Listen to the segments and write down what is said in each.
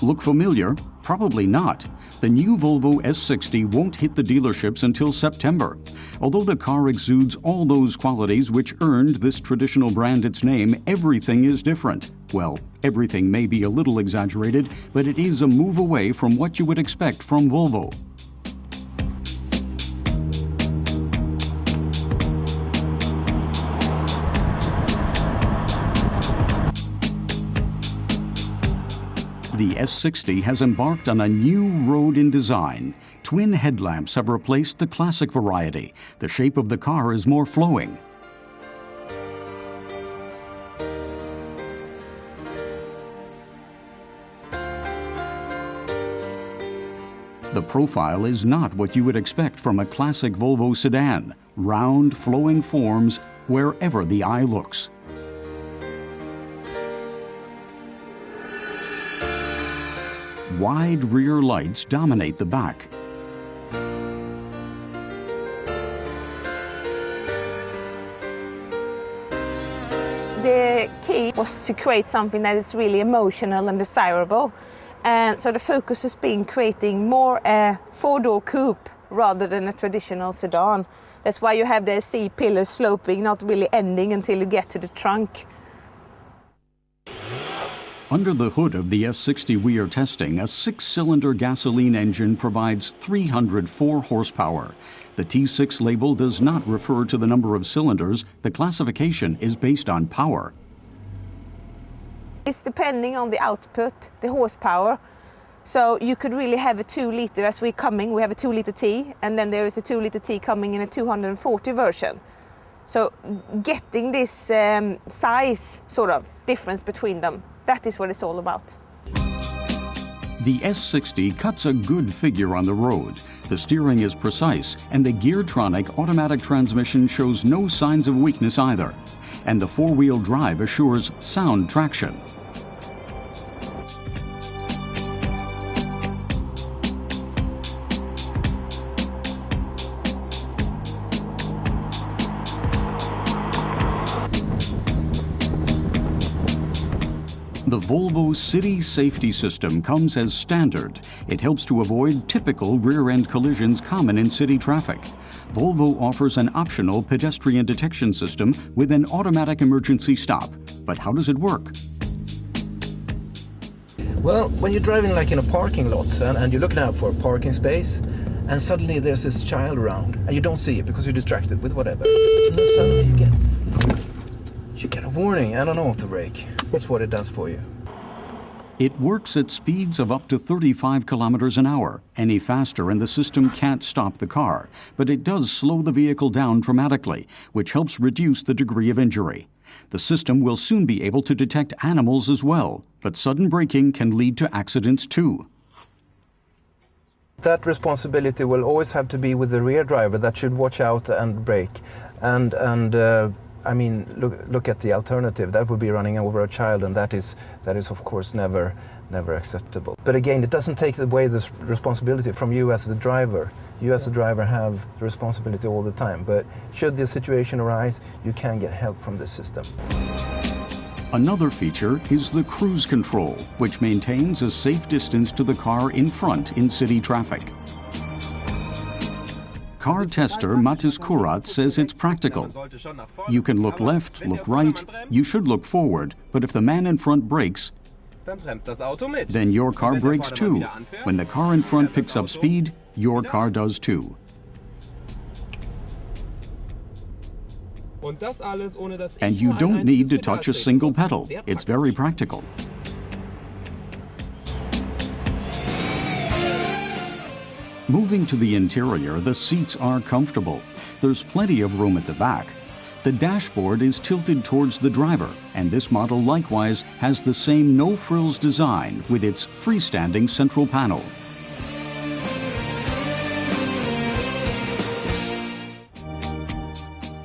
Look familiar? Probably not. The new Volvo S60 won't hit the dealerships until September. Although the car exudes all those qualities which earned this traditional brand its name, everything is different. Well, everything may be a little exaggerated, but it is a move away from what you would expect from Volvo. The S60 has embarked on a new road in design. Twin headlamps have replaced the classic variety. The shape of the car is more flowing. The profile is not what you would expect from a classic Volvo sedan. Round, flowing forms wherever the eye looks. Wide rear lights dominate the back. The key was to create something that is really emotional and desirable. And so the focus has been creating more a four-door coupe rather than a traditional sedan. That's why you have the C-pillar sloping, not really ending until you get to the trunk. Under the hood of the S60 we are testing, a 6-cylinder gasoline engine provides 304 horsepower. The T6 label does not refer to the number of cylinders. The classification is based on power. It's depending on the output, the horsepower. So you could really have a 2-liter, as we have a 2-liter T, and then there is a 2-liter T coming in a 240 version. So getting this size sort of difference between them, that is what it's all about. The S60 cuts a good figure on the road. The steering is precise, and the Geartronic automatic transmission shows no signs of weakness either. And the four-wheel drive assures sound traction. The Volvo City Safety System comes as standard. It helps to avoid typical rear-end collisions common in city traffic. Volvo offers an optional pedestrian detection system with an automatic emergency stop. But how does it work? Well, when you're driving like in a parking lot and you're looking out for a parking space, and suddenly there's this child around and you don't see it because you're distracted with whatever, and then suddenly you get a warning and an auto brake. That's what it does for you. It works at speeds of up to 35 kilometers an hour. Any faster and the system can't stop the car, but it does slow the vehicle down dramatically, which helps reduce the degree of injury. The system will soon be able to detect animals as well, but sudden braking can lead to accidents too. That responsibility will always have to be with the rear driver that should watch out and brake. I mean, look at the alternative. That would be running over a child, and that is of course never acceptable. But again, it doesn't take away this responsibility from you as the driver. You as the driver have the responsibility all the time. But should the situation arise, you can get help from this system. Another feature is the cruise control, which maintains a safe distance to the car in front in city traffic. Car tester Mattis Kurat says it's practical. You can look left, look right, you should look forward, but if the man in front brakes, then your car brakes too. When the car in front picks up speed, your car does too. And you don't need to touch a single pedal. It's very practical. Moving to the interior, the seats are comfortable. There's plenty of room at the back. The dashboard is tilted towards the driver, and this model likewise has the same no-frills design with its freestanding central panel.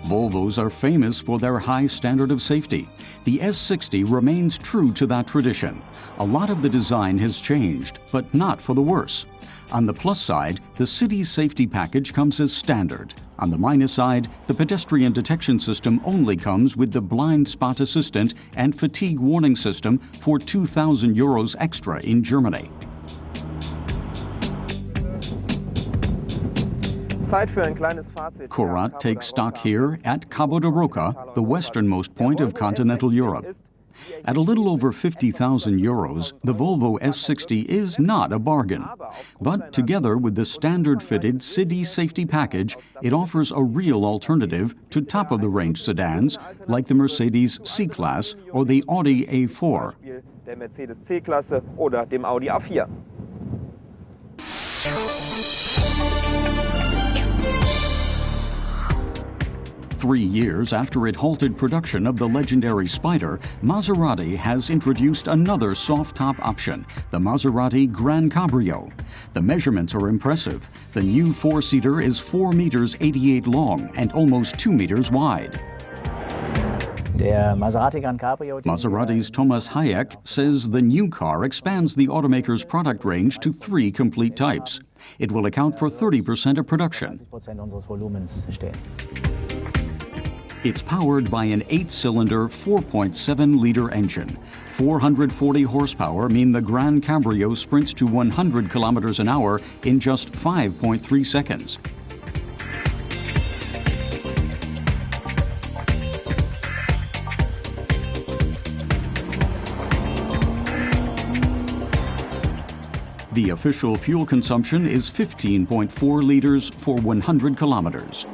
Volvos are famous for their high standard of safety. The S60 remains true to that tradition. A lot of the design has changed, but not for the worse. On the plus side, the city safety package comes as standard. On the minus side, the pedestrian detection system only comes with the blind spot assistant and fatigue warning system for €2,000 extra in Germany. Korat takes stock here at Cabo de Roca, the westernmost point of continental Europe. At a little over €50,000, the Volvo S60 is not a bargain. But together with the standard-fitted city safety package, it offers a real alternative to top-of-the-range sedans like the Mercedes C-Class or the Audi A4. Der Mercedes C-Klasse oder dem Audi A4. 3 years after it halted production of the legendary Spyder, Maserati has introduced another soft-top option, the Maserati Gran Cabrio. The measurements are impressive. The new four-seater is 4 meters 88 long and almost 2 meters wide. Maserati's Thomas Hayek says the new car expands the automaker's product range to 3 complete types. It will account for 30% of production. It's powered by an 8-cylinder, 4.7-liter engine. 440 horsepower mean the Gran Cabrio sprints to 100 kilometers an hour in just 5.3 seconds. The official fuel consumption is 15.4 liters for 100 kilometers.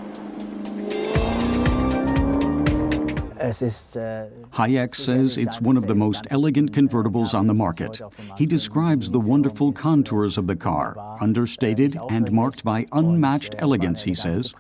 Hayek says it's one of the most elegant convertibles on the market. He describes the wonderful contours of the car, understated and marked by unmatched elegance, he says.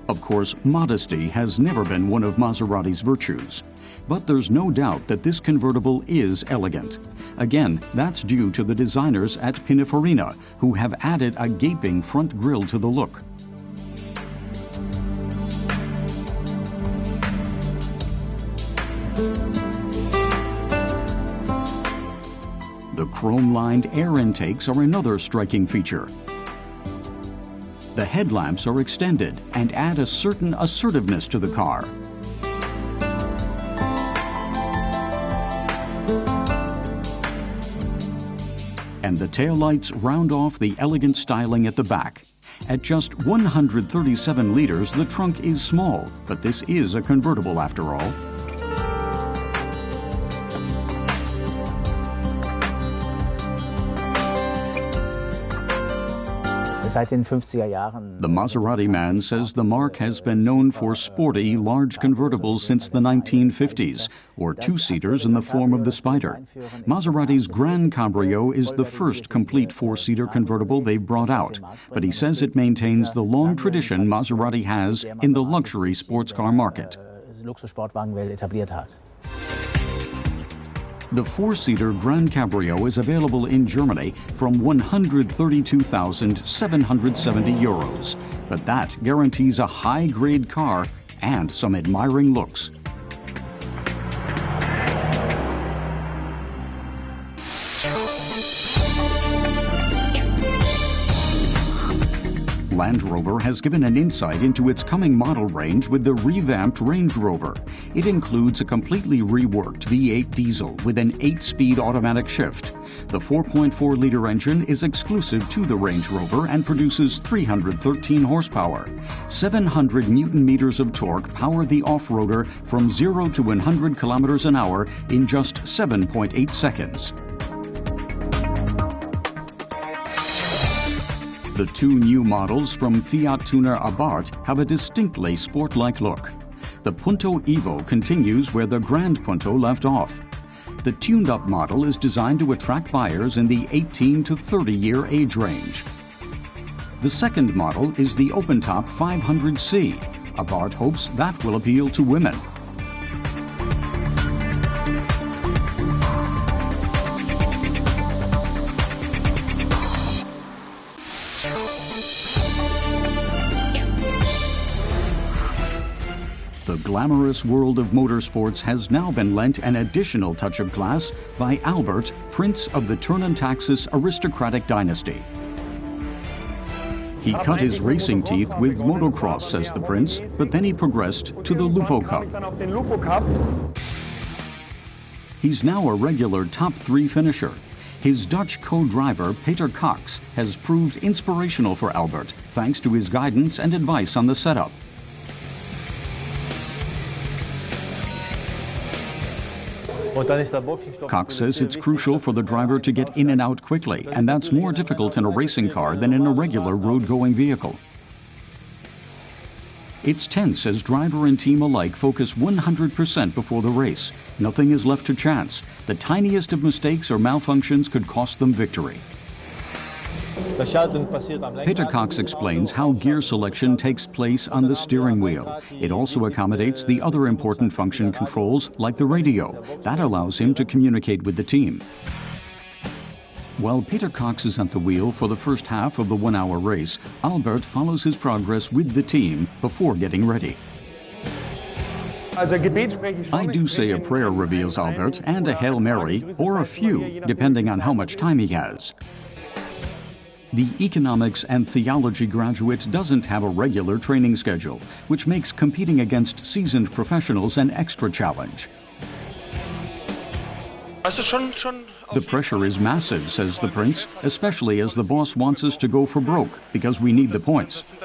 Of course, modesty has never been one of Maserati's virtues. But there's no doubt that this convertible is elegant. Again, that's due to the designers at Pininfarina, who have added a gaping front grille to the look. The chrome-lined air intakes are another striking feature. The headlamps are extended and add a certain assertiveness to the car. And the taillights round off the elegant styling at the back. At just 137 liters, the trunk is small, but this is a convertible after all. The Maserati man says the marque has been known for sporty, large convertibles since the 1950s, or two-seaters in the form of the Spyder. Maserati's Gran Cabrio is the first complete four-seater convertible they've brought out, but he says it maintains the long tradition Maserati has in the luxury sports car market. The four-seater Gran Cabrio is available in Germany from €132,770, but that guarantees a high-grade car and some admiring looks. Land Rover has given an insight into its coming model range with the revamped Range Rover. It includes a completely reworked V8 diesel with an 8-speed automatic shift. The 4.4-liter engine is exclusive to the Range Rover and produces 313 horsepower. 700 Newton-meters of torque power the off-roader from 0 to 100 kilometers an hour in just 7.8 seconds. The two new models from Fiat tuner Abarth have a distinctly sport-like look. The Punto Evo continues where the Grand Punto left off. The tuned-up model is designed to attract buyers in the 18 to 30-year age range. The second model is the open-top 500C. Abarth hopes that will appeal to women. glamorous world of motorsports has now been lent an additional touch of class by Albert, Prince of the Turnantaxis aristocratic dynasty. He cut his racing teeth with motocross, says the prince, but then he progressed to the Lupo Cup. He's now a regular top 3 finisher. His Dutch co-driver, Peter Cox, has proved inspirational for Albert, thanks to his guidance and advice on the setup. Cox says it's crucial for the driver to get in and out quickly, and that's more difficult in a racing car than in a regular road-going vehicle. It's tense as driver and team alike focus 100% before the race. Nothing is left to chance. The tiniest of mistakes or malfunctions could cost them victory. Peter Cox explains how gear selection takes place on the steering wheel. It also accommodates the other important function controls, like the radio. That allows him to communicate with the team. While Peter Cox is at the wheel for the first half of the 1-hour race, Albert follows his progress with the team before getting ready. I do say a prayer, reveals Albert, and a Hail Mary, or a few, depending on how much time he has. The economics and theology graduate doesn't have a regular training schedule, which makes competing against seasoned professionals an extra challenge. The pressure is massive, says the prince, especially as the boss wants us to go for broke, because we need the points.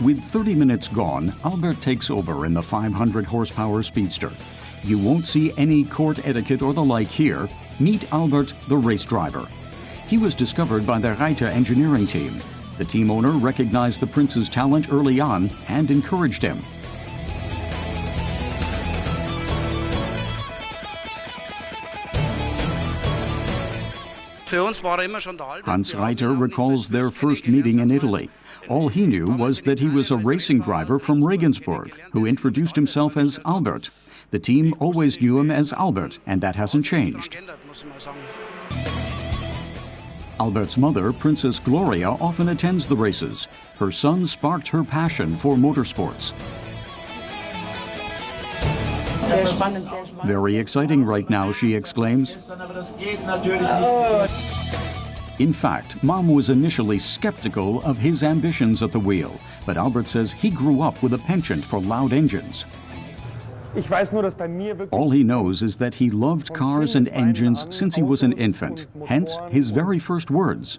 With 30 minutes gone, Albert takes over in the 500 horsepower Speedster. You won't see any court etiquette or the like here. Meet Albert, the race driver. He was discovered by the Reiter engineering team. The team owner recognized the prince's talent early on and encouraged him. Hans Reiter recalls their first meeting in Italy. All he knew was that he was a racing driver from Regensburg who introduced himself as Albert. The team always knew him as Albert, and that hasn't changed. Albert's mother, Princess Gloria, often attends the races. Her son sparked her passion for motorsports. Very exciting right now, she exclaims. In fact, Mom was initially skeptical of his ambitions at the wheel, but Albert says he grew up with a penchant for loud engines. All he knows is that he loved cars and engines since he was an infant, hence his very first words.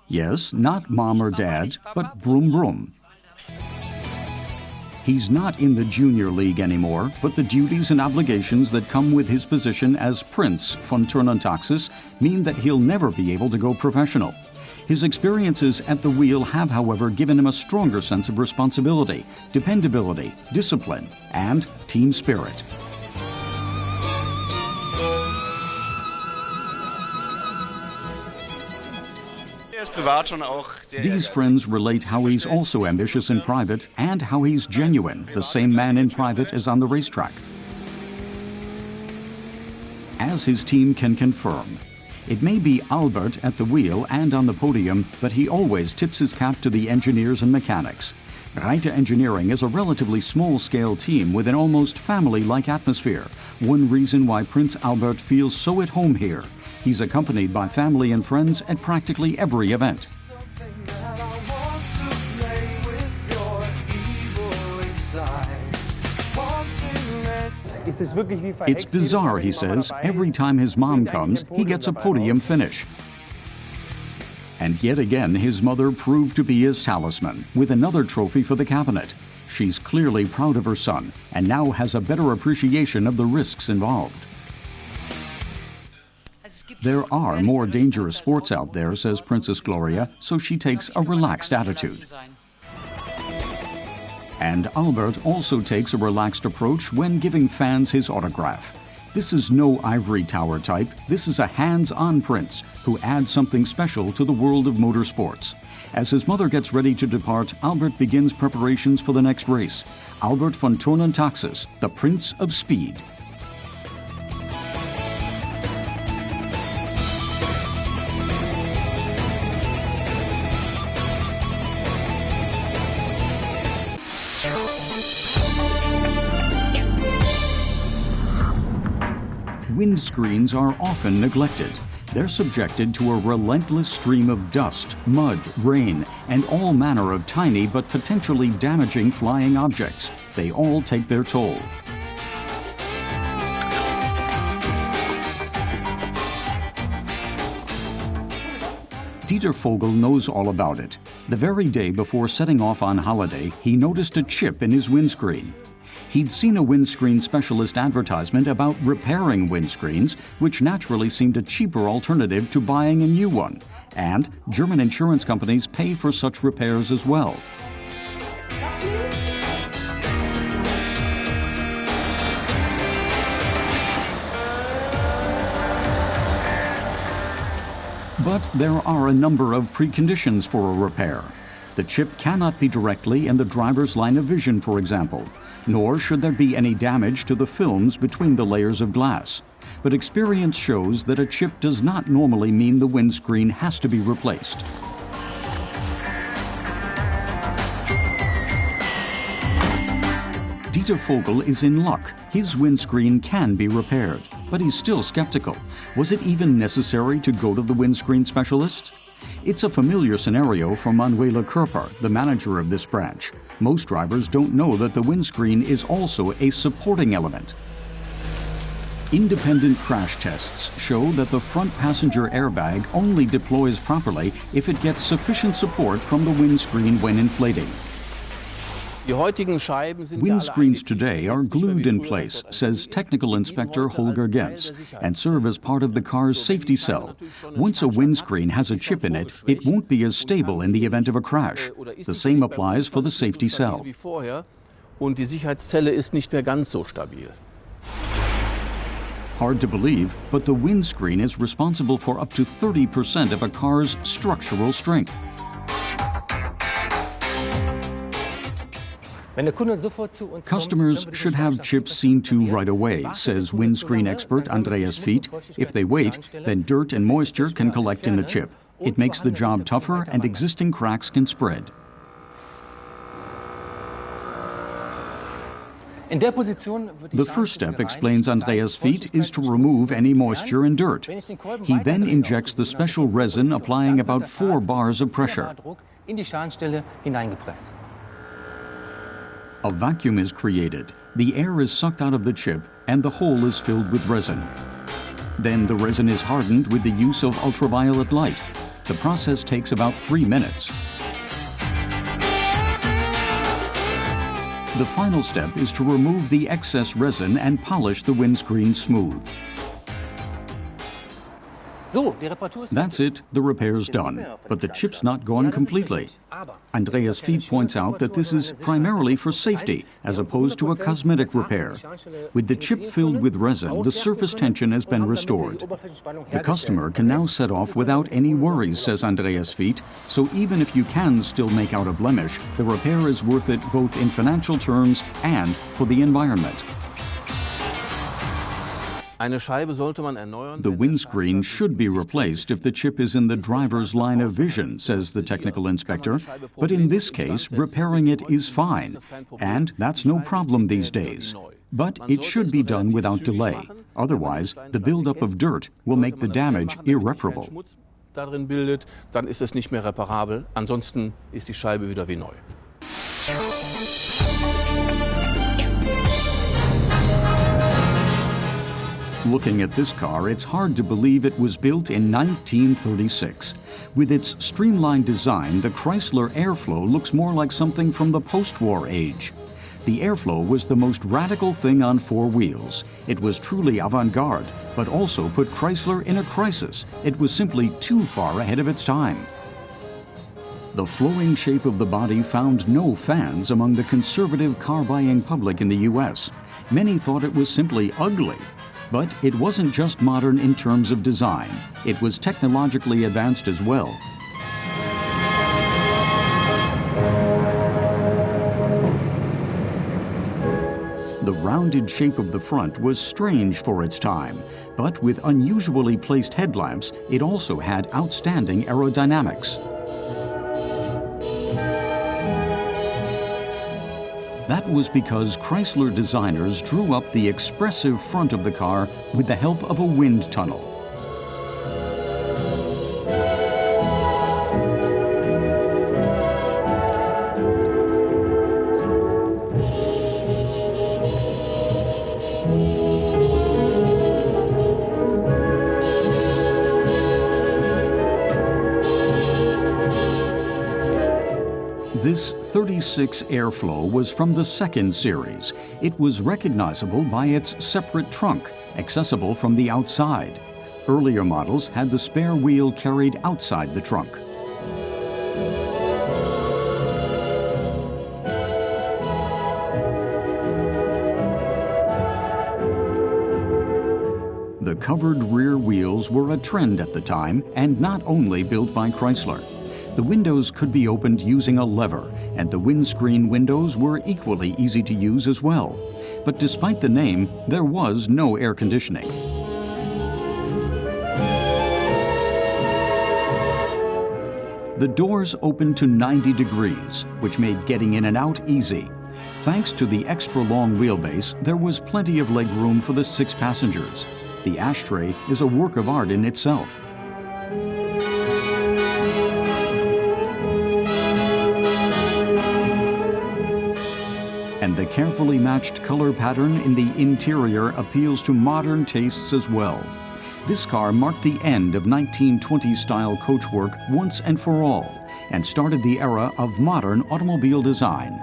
Yes, not Mom or Dad, but Broom Broom. He's not in the junior league anymore, but the duties and obligations that come with his position as Prince von Turnantaxis mean that he'll never be able to go professional. His experiences at the wheel have, however, given him a stronger sense of responsibility, dependability, discipline, and team spirit. These friends relate how he's also ambitious in private and how he's genuine, the same man in private as on the racetrack. As his team can confirm, it may be Albert at the wheel and on the podium, but he always tips his cap to the engineers and mechanics. Reiter Engineering is a relatively small-scale team with an almost family-like atmosphere, one reason why Prince Albert feels so at home here. He's accompanied by family and friends at practically every event. It's bizarre, he says. Every time his mom comes, he gets a podium finish. And yet again, his mother proved to be his talisman, with another trophy for the cabinet. She's clearly proud of her son, and now has a better appreciation of the risks involved. There are more dangerous sports out there, says Princess Gloria, so she takes a relaxed attitude. And Albert also takes a relaxed approach when giving fans his autograph. This is no ivory tower type. This is a hands-on prince who adds something special to the world of motorsports. As his mother gets ready to depart, Albert begins preparations for the next race. Albert von Turnantaxis, the Prince of Speed. Windscreens are often neglected. They're subjected to a relentless stream of dust, mud, rain, and all manner of tiny but potentially damaging flying objects. They all take their toll. Dieter Vogel knows all about it. The very day before setting off on holiday, he noticed a chip in his windscreen. He'd seen a windscreen specialist advertisement about repairing windscreens, which naturally seemed a cheaper alternative to buying a new one. And German insurance companies pay for such repairs as well. But there are a number of preconditions for a repair. The chip cannot be directly in the driver's line of vision, for example, nor should there be any damage to the films between the layers of glass. But experience shows that a chip does not normally mean the windscreen has to be replaced. Dieter Vogel is in luck. His windscreen can be repaired, but he's still skeptical. Was it even necessary to go to the windscreen specialist? It's a familiar scenario for Manuela Körper, the manager of this branch. Most drivers don't know that the windscreen is also a supporting element. Independent crash tests show that the front passenger airbag only deploys properly if it gets sufficient support from the windscreen when inflating. Windscreens today are glued in place, says Technical Inspector Holger Gens, and serve as part of the car's safety cell. Once a windscreen has a chip in it, it won't be as stable in the event of a crash. The same applies for the safety cell. Hard to believe, but the windscreen is responsible for up to 30% of a car's structural strength. Customers should have chips seen to right away, says windscreen expert Andreas Fiet. If they wait, then dirt and moisture can collect in the chip. It makes the job tougher and existing cracks can spread. The first step, explains Andreas Fiet, is to remove any moisture and dirt. He then injects the special resin, applying about 4 bars of pressure. A vacuum is created. The air is sucked out of the chip and the hole is filled with resin. Then the resin is hardened with the use of ultraviolet light. The process takes about 3 minutes. The final step is to remove the excess resin and polish the windscreen smooth. That's it, the repair's done, but the chip's not gone completely. Andreas Fiet points out that this is primarily for safety, as opposed to a cosmetic repair. With the chip filled with resin, the surface tension has been restored. The customer can now set off without any worries, says Andreas Fiet, so even if you can still make out a blemish, the repair is worth it both in financial terms and for the environment. The windscreen should be replaced if the chip is in the driver's line of vision, says the technical inspector. But in this case, repairing it is fine. And that's no problem these days. But it should be done without delay. Otherwise, the buildup of dirt will make the damage irreparable. Looking at this car, it's hard to believe it was built in 1936. With its streamlined design, the Chrysler Airflow looks more like something from the post-war age. The Airflow was the most radical thing on 4 wheels. It was truly avant-garde, but also put Chrysler in a crisis. It was simply too far ahead of its time. The flowing shape of the body found no fans among the conservative car-buying public in the U.S. Many thought it was simply ugly. But it wasn't just modern in terms of design. It was technologically advanced as well. The rounded shape of the front was strange for its time, but with unusually placed headlamps, it also had outstanding aerodynamics. That was because Chrysler designers drew up the expressive front of the car with the help of a wind tunnel. This 36 Airflow was from the second series. It was recognizable by its separate trunk, accessible from the outside. Earlier models had the spare wheel carried outside the trunk. The covered rear wheels were a trend at the time, and not only built by Chrysler. The windows could be opened using a lever, and the windscreen windows were equally easy to use as well. But despite the name, there was no air conditioning. The doors opened to 90 degrees, which made getting in and out easy. Thanks to the extra long wheelbase, there was plenty of leg room for the 6 passengers. The ashtray is a work of art in itself. And the carefully matched color pattern in the interior appeals to modern tastes as well. This car marked the end of 1920s-style coachwork once and for all, and started the era of modern automobile design.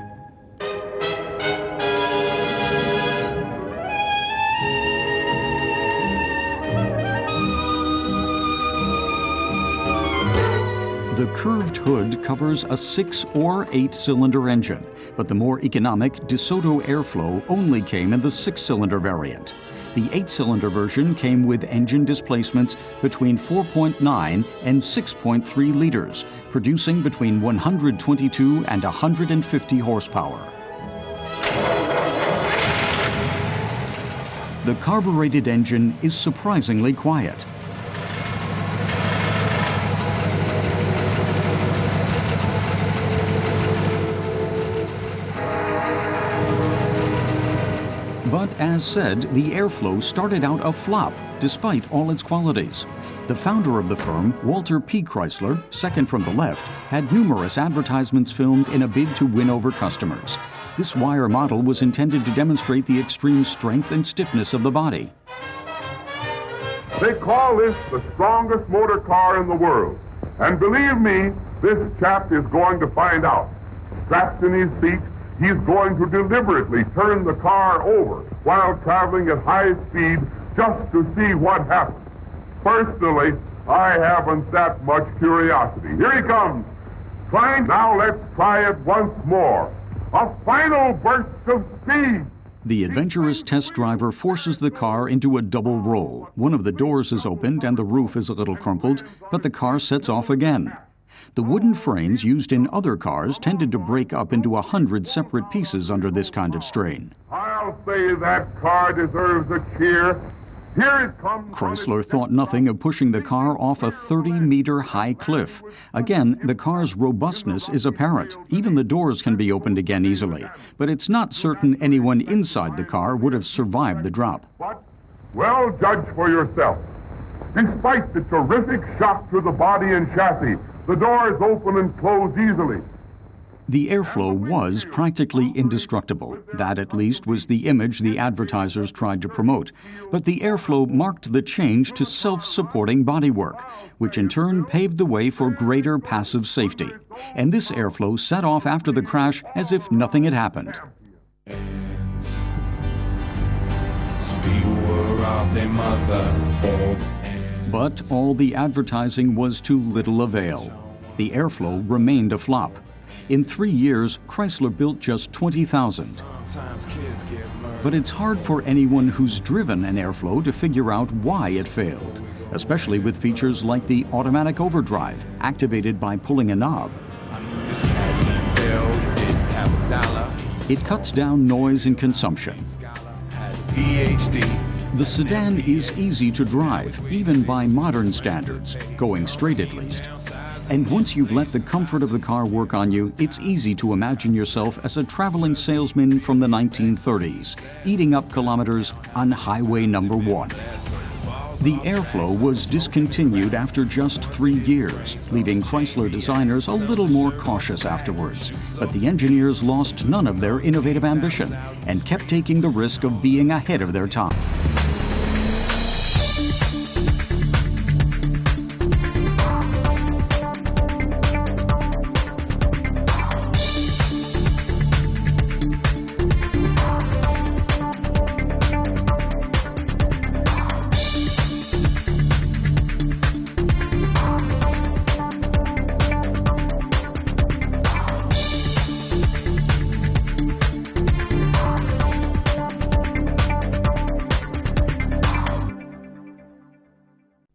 The curved hood covers a 6 or 8-cylinder engine, but the more economic DeSoto Airflow only came in the 6-cylinder variant. The 8-cylinder version came with engine displacements between 4.9 and 6.3 liters, producing between 122 and 150 horsepower. The carbureted engine is surprisingly quiet. But as said, the Airflow started out a flop, despite all its qualities. The founder of the firm, Walter P. Chrysler, second from the left, had numerous advertisements filmed in a bid to win over customers. This wire model was intended to demonstrate the extreme strength and stiffness of the body. They call this the strongest motor car in the world. And believe me, this chap is going to find out. Strapped in his seat, he's going to deliberately turn the car over while traveling at high speed just to see what happens. Personally, I haven't that much curiosity. Here he comes. Now let's try it once more. A final burst of speed. The adventurous test driver forces the car into a double roll. One of the doors is opened and the roof is a little crumpled, but the car sets off again. The wooden frames used in other cars tended to break up into 100 separate pieces under this kind of strain. I'll say that car deserves a cheer. Here it comes. Chrysler thought nothing of pushing the car off a 30-meter high cliff. Again, the car's robustness is apparent. Even the doors can be opened again easily. But it's not certain anyone inside the car would have survived the drop. What? Well, judge for yourself. Despite the terrific shock to the body and chassis, the doors open and close easily. The Airflow was practically indestructible. That, at least, was the image the advertisers tried to promote. But the Airflow marked the change to self-supporting bodywork, which in turn paved the way for greater passive safety. And this Airflow set off after the crash as if nothing had happened. But all the advertising was to little avail. The Airflow remained a flop. In 3 years, Chrysler built just 20,000. But it's hard for anyone who's driven an Airflow to figure out why it failed, especially with features like the automatic overdrive, activated by pulling a knob. It cuts down noise and consumption. The sedan is easy to drive, even by modern standards, going straight at least. And once you've let the comfort of the car work on you, it's easy to imagine yourself as a traveling salesman from the 1930s, eating up kilometers on Highway Number 1. The Airflow was discontinued after just 3 years, leaving Chrysler designers a little more cautious afterwards. But the engineers lost none of their innovative ambition and kept taking the risk of being ahead of their time.